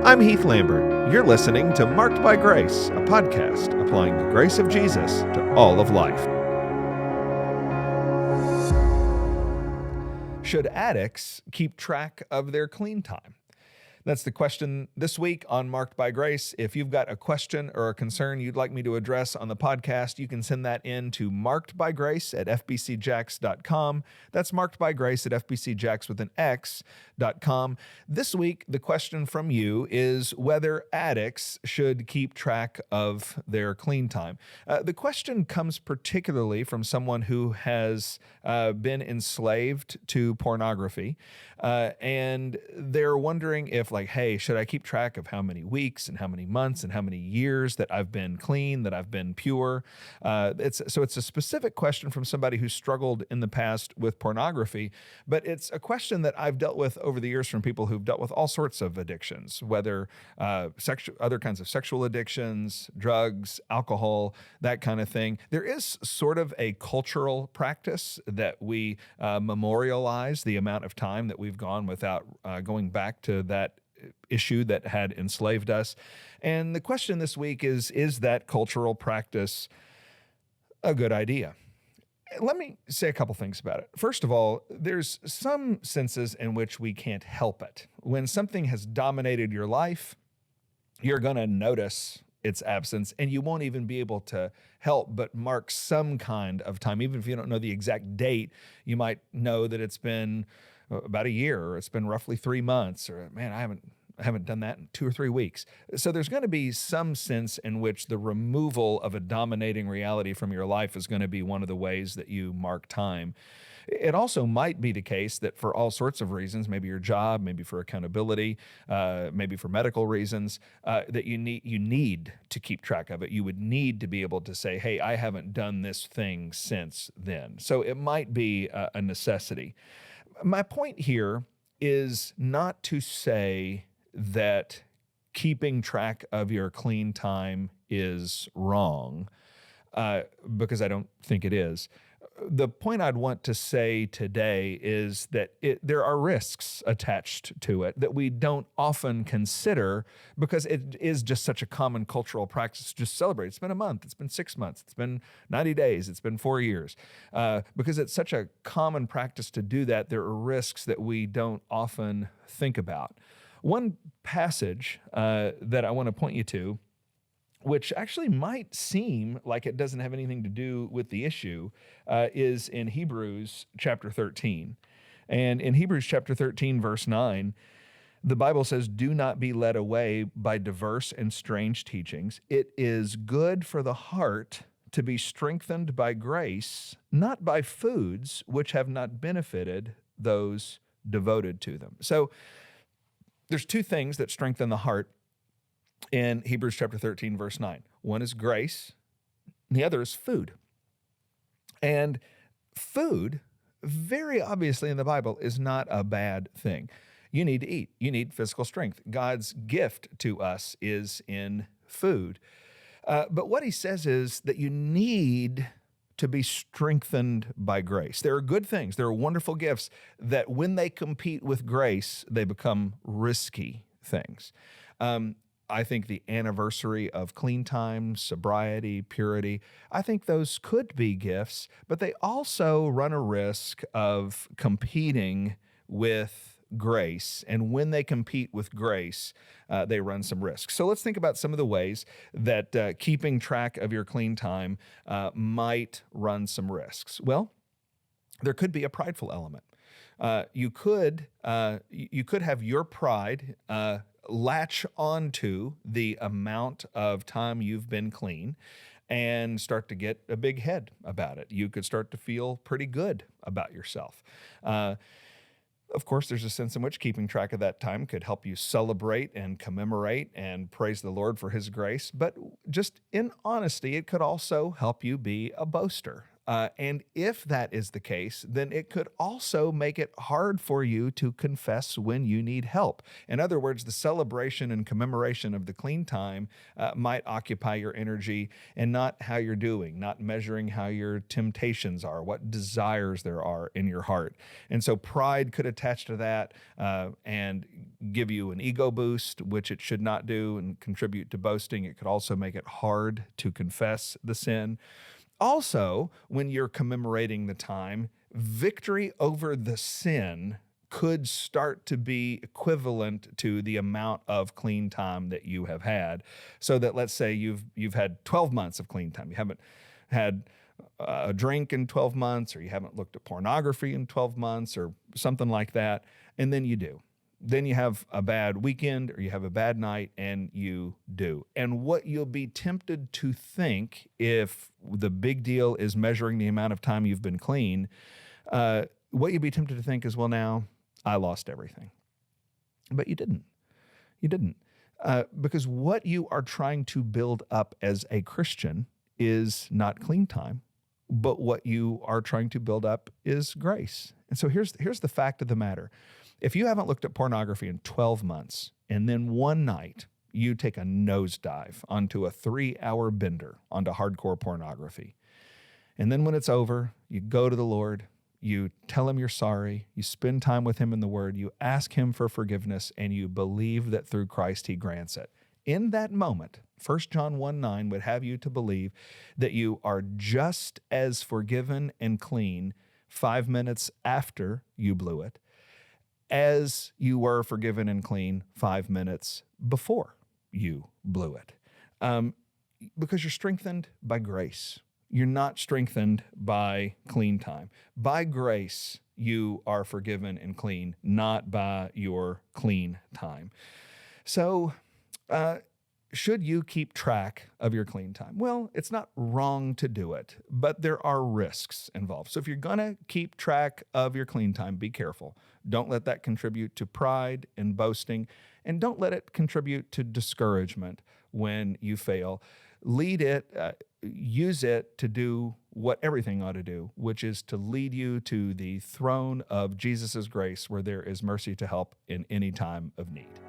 I'm Heath Lambert. You're listening to Marked by Grace, a podcast applying the grace of Jesus to all of life. Should addicts keep track of their clean time? That's the question this week on Marked by Grace. If you've got a question or a concern you'd like me to address on the podcast, you can send that in to markedbygrace@fbcjacks.com. That's markedbygrace@fbcjacks with an X.com. This week, the question from you is whether addicts should keep track of their clean time. The question comes particularly from someone who has been enslaved to pornography, and they're wondering if, hey, should I keep track of how many weeks and how many months and how many years that I've been clean, that I've been pure? It's a specific question from somebody who struggled in the past with pornography, but it's a question that I've dealt with over the years from people who've dealt with all sorts of addictions, whether other kinds of sexual addictions, drugs, alcohol, that kind of thing. There is sort of a cultural practice that we memorialize the amount of time that we've gone without going back to that issue that had enslaved us. And the question this week is that cultural practice a good idea? Let me say a couple things about it. First of all, there's some senses in which we can't help it. When something has dominated your life, you're going to notice its absence, and you won't even be able to help but mark some kind of time. Even if you don't know the exact date, you might know that it's been about a year, or it's been roughly 3 months, or man, I haven't done that in 2 or 3 weeks. So there's going to be some sense in which the removal of a dominating reality from your life is going to be one of the ways that you mark time. It also might be the case that for all sorts of reasons, maybe your job, maybe for accountability, maybe for medical reasons, that you need to keep track of it. You would need to be able to say, hey, I haven't done this thing since then. So it might be a necessity. My point here is not to say that keeping track of your clean time is wrong, because I don't think it is. The point I'd want to say today is that there are risks attached to it that we don't often consider because it is just such a common cultural practice to just celebrate. It's been a month, it's been 6 months, it's been 90 days, it's been 4 years. Because it's such a common practice to do that, there are risks that we don't often think about. One passage that I want to point you to, which actually might seem like it doesn't have anything to do with the issue, is in Hebrews chapter 13. And in Hebrews chapter 13, verse 9, the Bible says, "Do not be led away by diverse and strange teachings. It is good for the heart to be strengthened by grace, not by foods which have not benefited those devoted to them." So there's 2 things that strengthen the heart in Hebrews chapter 13, verse 9. One is grace, and the other is food. And food, very obviously in the Bible, is not a bad thing. You need to eat. You need physical strength. God's gift to us is in food. But what he says is that you need to be strengthened by grace. There are good things. There are wonderful gifts that when they compete with grace, they become risky things. I think the anniversary of clean time, sobriety, purity, I think those could be gifts, but they also run a risk of competing with grace. And when they compete with grace, they run some risks. So let's think about some of the ways that keeping track of your clean time might run some risks. Well, there could be a prideful element. You could have your pride latch onto the amount of time you've been clean and start to get a big head about it. You could start to feel pretty good about yourself. Of course, there's a sense in which keeping track of that time could help you celebrate and commemorate and praise the Lord for his grace. But just in honesty, it could also help you be a boaster. And if that is the case, then it could also make it hard for you to confess when you need help. In other words, the celebration and commemoration of the clean time might occupy your energy and not how you're doing, not measuring how your temptations are, what desires there are in your heart. And so pride could attach to that and give you an ego boost, which it should not do, and contribute to boasting. It could also make it hard to confess the sin. Also, when you're commemorating the time, victory over the sin could start to be equivalent to the amount of clean time that you have had. So that, let's say you've had 12 months of clean time. You haven't had a drink in 12 months, or you haven't looked at pornography in 12 months, or something like that, and then you do. Then you have a bad weekend, or you have a bad night, and you do. And what you'll be tempted to think, if the big deal is measuring the amount of time you've been clean, what you'd be tempted to think is, well, now I lost everything. But you didn't. You didn't. Because what you are trying to build up as a Christian is not clean time, but what you are trying to build up is grace. And so here's the fact of the matter. If you haven't looked at pornography in 12 months, and then one night you take a nosedive onto a 3-hour bender onto hardcore pornography, and then when it's over, you go to the Lord, you tell him you're sorry, you spend time with him in the Word, you ask him for forgiveness, and you believe that through Christ he grants it. In that moment, 1 John 1:9 would have you to believe that you are just as forgiven and clean 5 minutes after you blew it as you were forgiven and clean 5 minutes before you blew it. Because you're strengthened by grace. You're not strengthened by clean time. By grace, you are forgiven and clean, not by your clean time. So, should you keep track of your clean time? Well, it's not wrong to do it, but there are risks involved. So if you're going to keep track of your clean time, be careful. Don't let that contribute to pride and boasting, and don't let it contribute to discouragement when you fail. Use it to do what everything ought to do, which is to lead you to the throne of Jesus' grace, where there is mercy to help in any time of need.